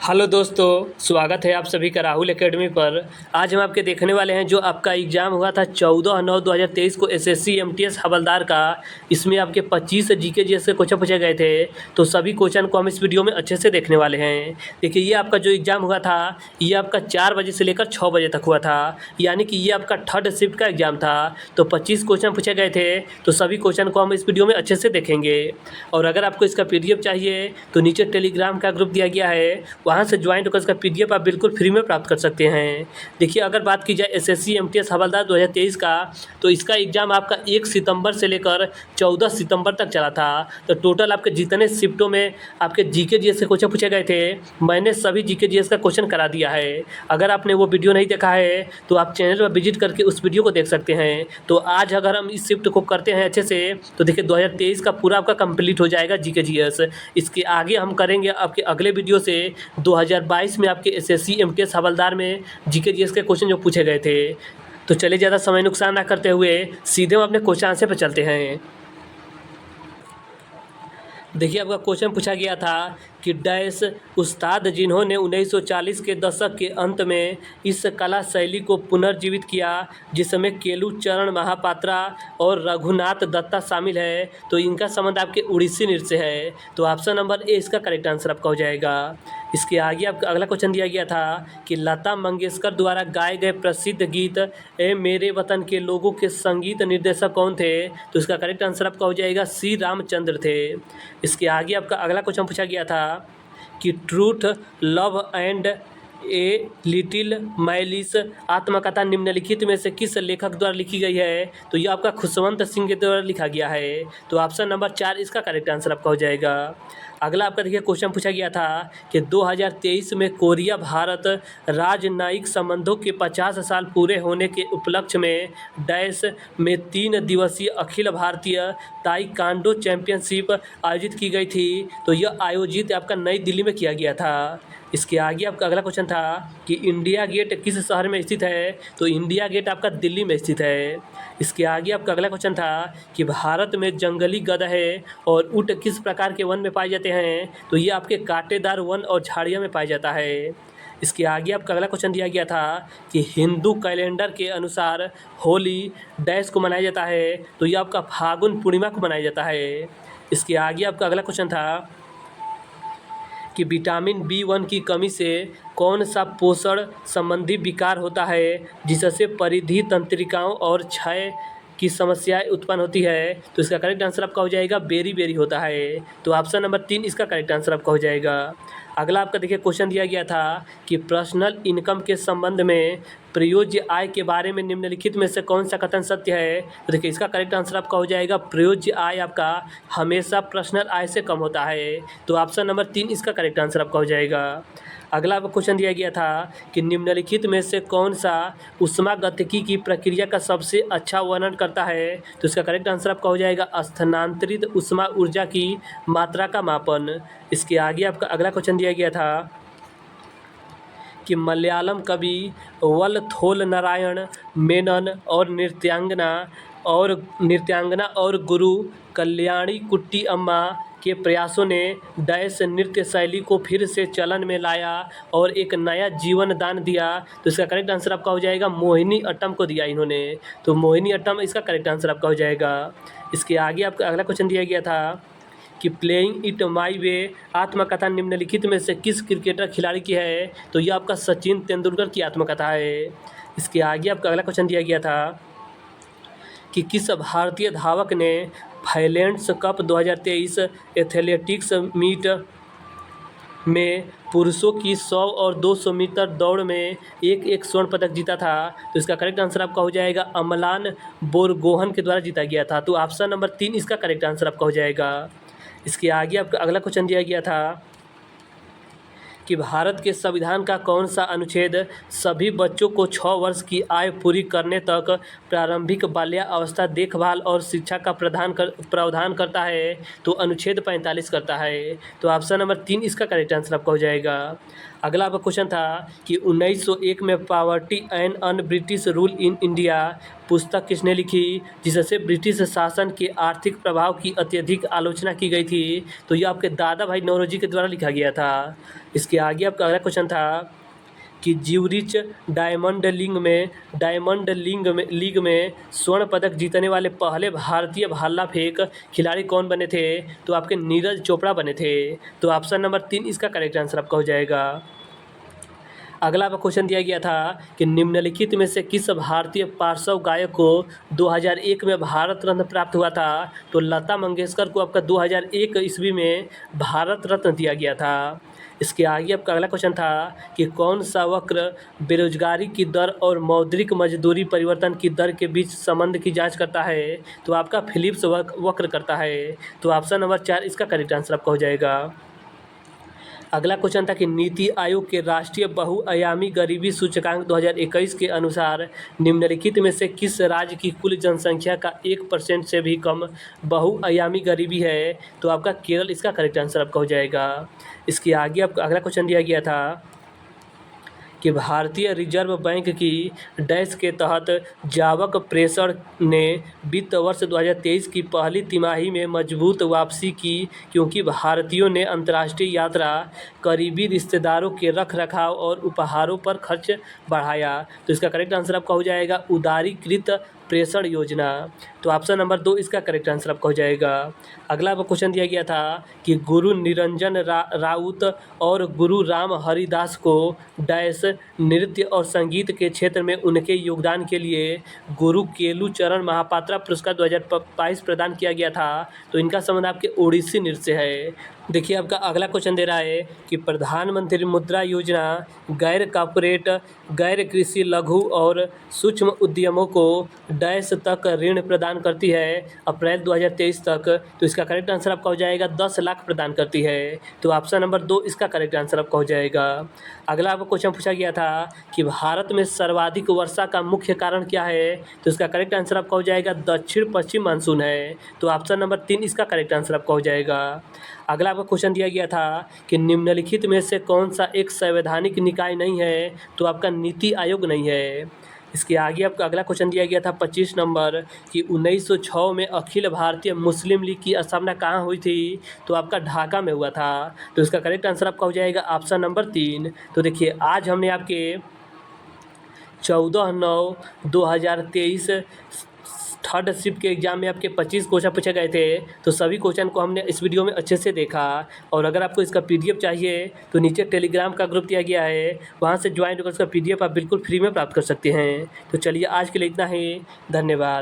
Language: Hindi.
हेलो दोस्तों, स्वागत है आप सभी का राहुल एकेडमी पर। आज हम आपके देखने वाले हैं जो आपका एग्ज़ाम हुआ था 14/9/2023 को एसएससी एमटीएस हवलदार का। इसमें आपके 25 जीके जीएस के क्वेश्चन पूछे गए थे, तो सभी क्वेश्चन को हम इस वीडियो में अच्छे से देखने वाले हैं। देखिए, ये आपका जो एग्ज़ाम हुआ था ये आपका 4 बजे से लेकर 6 बजे तक हुआ था, यानी कि ये आपका थर्ड शिफ्ट का एग्ज़ाम था। तो 25 क्वेश्चन पूछे गए थे, तो सभी क्वेश्चन को हम इस वीडियो में अच्छे से देखेंगे। और अगर आपको इसका PDF चाहिए तो नीचे टेलीग्राम का ग्रुप दिया गया है, वहाँ से ज्वाइन होकर इसका PDF आप बिल्कुल फ्री में प्राप्त कर सकते हैं। देखिए, अगर बात की जाए एसएससी एमटीएस हवलदार 2023 का, तो इसका एग्ज़ाम आपका 1 सितंबर से लेकर 14 सितंबर तक चला था। तो टोटल आपके जितने शिफ्टों में आपके जीके जीएस के क्वेश्चन पूछे गए थे, मैंने सभी जीके जीएस का क्वेश्चन करा दिया है। अगर आपने वो वीडियो नहीं देखा है तो आप चैनल पर विजिट करके उस वीडियो को देख सकते हैं। तो आज अगर हम इस शिफ्ट को करते हैं अच्छे से, तो देखिए 2023 का पूरा आपका कंप्लीट हो जाएगा जीके जीएस। इसके आगे हम करेंगे आपके अगले वीडियो से 2022 में आपके एसएससी एमटीएस हवलदार में जीके जीएस के क्वेश्चन जो पूछे गए थे। तो चलिए, ज़्यादा समय नुकसान ना करते हुए सीधे हम अपने क्वेश्चन आंसर पर चलते हैं। देखिए, आपका क्वेश्चन पूछा गया था कि डैश उस्ताद जिन्होंने 1940 के दशक के अंत में इस कला शैली को पुनर्जीवित किया, जिसमें केलू चरण महापात्रा और रघुनाथ दत्ता शामिल है, तो इनका संबंध आपके उड़ीसी नृत्य से है। तो ऑप्शन नंबर ए इसका करेक्ट आंसर आपका हो जाएगा। इसके आगे आपका अगला क्वेश्चन दिया गया था कि लता मंगेशकर द्वारा गाए गए प्रसिद्ध गीत ए मेरे वतन के लोगों के संगीत निर्देशक कौन थे, तो इसका करेक्ट आंसर आपका हो जाएगा सी रामचंद्र थे। इसके आगे आपका अगला क्वेश्चन पूछा गया था कि truth love and a little malice आत्मकथा निम्नलिखित में से किस लेखक द्वारा लिखी गई है, तो ये आपका खुशवंत सिंह के द्वारा लिखा गया है। तो ऑप्शन नंबर 4 इसका करेक्ट आंसर आपका हो जाएगा। अगला आपका देखिए क्वेश्चन पूछा गया था कि 2023 में कोरिया भारत राजनयिक संबंधों के 50 साल पूरे होने के उपलक्ष्य में डैश में 3 दिवसीय अखिल भारतीय ताइक्वांडो चैंपियनशिप आयोजित की गई थी। तो यह आयोजित आपका नई दिल्ली में किया गया था। इसके आगे आपका अगला क्वेश्चन था कि इंडिया गेट किस शहर में स्थित है, तो इंडिया गेट आपका दिल्ली में स्थित है। इसके आगे आपका अगला क्वेश्चन था कि भारत में जंगली गधे और ऊँट किस प्रकार के वन में पाए जाते हैं, तो ये आपके कांटेदार वन और झाड़ियों में पाया जाता है। इसके आगे आपका अगला क्वेश्चन दिया गया था कि हिंदू कैलेंडर के अनुसार होली डैश को मनाया जाता है, तो ये आपका फागुन पूर्णिमा को मनाया जाता है। इसके आगे आपका अगला क्वेश्चन था कि विटामिन B1 की कमी से कौन सा पोषण संबंधी विकार होता है, जिससे परिधि तंत्रिकाओं और क्षय की समस्याएं उत्पन्न होती है, तो इसका करेक्ट आंसर आपका हो जाएगा बेरी होता है। तो ऑप्शन नंबर 3 इसका करेक्ट आंसर आपका हो जाएगा। अगला आपका देखिए क्वेश्चन दिया गया था कि पर्सनल इनकम के संबंध में प्रयोज्य आय के बारे में निम्नलिखित में से कौन सा कथन सत्य है, तो देखिए इसका करेक्ट आंसर आपका हो जाएगा प्रयोज्य आय आपका हमेशा पर्सनल आय से कम होता है। तो ऑप्शन नंबर 3 इसका करेक्ट आंसर आपका हो जाएगा। अगला आपको क्वेश्चन दिया गया था कि निम्नलिखित में से कौन सा ऊष्मागतिकी की प्रक्रिया का सबसे अच्छा वर्णन करता है, तो इसका करेक्ट आंसर आपका हो जाएगा स्थानांतरित ऊष्मा ऊर्जा की मात्रा का मापन। इसके आगे आपका अगला क्वेश्चन दिया गया था कि मलयालम कवि वलथोल नारायण मेनन और नृत्यांगना और गुरु कल्याणी कुट्टी अम्मा के प्रयासों ने डैश नृत्य शैली को फिर से चलन में लाया और एक नया जीवन दान दिया, तो इसका करेक्ट आंसर आपका हो जाएगा मोहिनी अट्टम को दिया इन्होंने। तो मोहिनी अट्टम इसका करेक्ट आंसर आपका हो जाएगा। इसके आगे आपका अगला क्वेश्चन दिया गया था कि प्लेइंग इट माई वे आत्मकथा निम्नलिखित में से किस क्रिकेटर खिलाड़ी की है, तो यह आपका सचिन तेंदुलकर की आत्मकथा है। इसके आगे आपका अगला क्वेश्चन दिया गया था कि किस भारतीय धावक ने फाइनलैंड्स कप 2023 एथलेटिक्स मीट में पुरुषों की 100 और 200 मीटर दौड़ में एक स्वर्ण पदक जीता था, तो इसका करेक्ट आंसर आपका हो जाएगा अमलान बोरगोहन के द्वारा जीता गया था। तो ऑप्शन नंबर 3 इसका करेक्ट आंसर आपका हो जाएगा। इसके आगे आपका अगला क्वेश्चन दिया गया था कि भारत के संविधान का कौन सा अनुच्छेद सभी बच्चों को 6 वर्ष की आयु पूरी करने तक प्रारंभिक बाल्यावस्था देखभाल और शिक्षा का प्रावधान करता है, तो अनुच्छेद 45 करता है। तो ऑप्शन नंबर 3 इसका करेक्ट आंसर आपका हो जाएगा। अगला आपका क्वेश्चन था कि 1901 में poverty and un British rule in India पुस्तक किसने लिखी जिससे ब्रिटिश शासन के आर्थिक प्रभाव की अत्यधिक आलोचना की गई थी? तो ये आपके दादा भाई नौरोजी के द्वारा लिखा गया था। इसके आगे आपका अगला क्वेश्चन था कि ज्यूरिच लीग में स्वर्ण पदक जीतने वाले पहले भारतीय भाला फेंक खिलाड़ी कौन बने थे? तो आपके नीरज चोपड़ा बने थे। तो ऑप्शन नंबर 3 इसका करेक्ट आंसर आपका हो जाएगा। अगला क्वेश्चन दिया गया था कि निम्नलिखित में से किस भारतीय पार्श्व गायक को 2001 में भारत रत्न प्राप्त हुआ था? तो लता मंगेशकर को आपका 2001 ईस्वी में भारत रत्न दिया गया था। इसके आगे आपका अगला क्वेश्चन था कि कौन सा वक्र बेरोजगारी की दर और मौद्रिक मजदूरी परिवर्तन की दर के बीच संबंध की जांच करता है? तो आपका फिलिप्स वक्र करता है। तो ऑप्शन नंबर 4 इसका करेक्ट आंसर आपका हो जाएगा। अगला क्वेश्चन था कि नीति आयोग के राष्ट्रीय बहुआयामी गरीबी सूचकांक 2021 के अनुसार निम्नलिखित में से किस राज्य की कुल जनसंख्या का 1% से भी कम बहुआयामी गरीबी है? तो आपका केरल इसका करेक्ट आंसर आपका हो जाएगा। इसके आगे आपका अगला क्वेश्चन दिया गया था कि भारतीय रिजर्व बैंक की डैश के तहत जावक प्रेषण ने वित्त वर्ष 2023 की पहली तिमाही में मजबूत वापसी की क्योंकि भारतीयों ने अंतर्राष्ट्रीय यात्रा, करीबी रिश्तेदारों के रखरखाव और उपहारों पर खर्च बढ़ाया। तो इसका करेक्ट आंसर आपका हो जाएगा उदारीकृत प्रेषण योजना। तो ऑप्शन नंबर 2 इसका करेक्ट आंसर आपका हो जाएगा। अगला क्वेश्चन दिया गया था कि गुरु निरंजन राउत और गुरु राम हरिदास को डैश नृत्य और संगीत के क्षेत्र में उनके योगदान के लिए गुरु केलू चरण महापात्रा पुरस्कार 2022 प्रदान किया गया था। तो इनका संबंध आपके ओडिसी नृत्य से है। देखिए आपका अगला क्वेश्चन दे रहा है कि प्रधानमंत्री मुद्रा योजना गैर कॉर्पोरेट, गैर कृषि, लघु और सूक्ष्म उद्यमों को डैश तक ऋण प्रदान करती है अप्रैल 2023 तक? तो इसका करेक्ट आंसर आपका हो जाएगा 10 लाख प्रदान करती है। तो ऑप्शन नंबर 2 इसका करेक्ट आंसर आपका हो जाएगा। अगला आपको क्वेश्चन पूछा गया था कि भारत में सर्वाधिक वर्षा का मुख्य कारण क्या है? तो इसका करेक्ट आंसर आपका हो जाएगा दक्षिण पश्चिम मानसून है। तो ऑप्शन नंबर 3 इसका करेक्ट आंसर आपका हो जाएगा। अगला आपका क्वेश्चन दिया गया था कि निम्नलिखित में से कौन सा एक संवैधानिक निकाय नहीं है? तो आपका नीति आयोग नहीं है। इसके आगे आपका अगला क्वेश्चन दिया गया था 25 नंबर कि 1906 में अखिल भारतीय मुस्लिम लीग की स्थापना कहाँ हुई थी? तो आपका ढाका में हुआ था। तो इसका करेक्ट आंसर आपका हो जाएगा ऑप्शन नंबर 3। तो देखिए आज हमने आपके 14/9/2023 थर्ड शिफ्ट के एग्जाम में आपके 25 क्वेश्चन पूछे गए थे। तो सभी क्वेश्चन को हमने इस वीडियो में अच्छे से देखा। और अगर आपको इसका PDF चाहिए तो नीचे टेलीग्राम का ग्रुप दिया गया है, वहां से ज्वाइन होकर उसका PDF आप बिल्कुल फ्री में प्राप्त कर सकते हैं। तो चलिए आज के लिए इतना ही, धन्यवाद।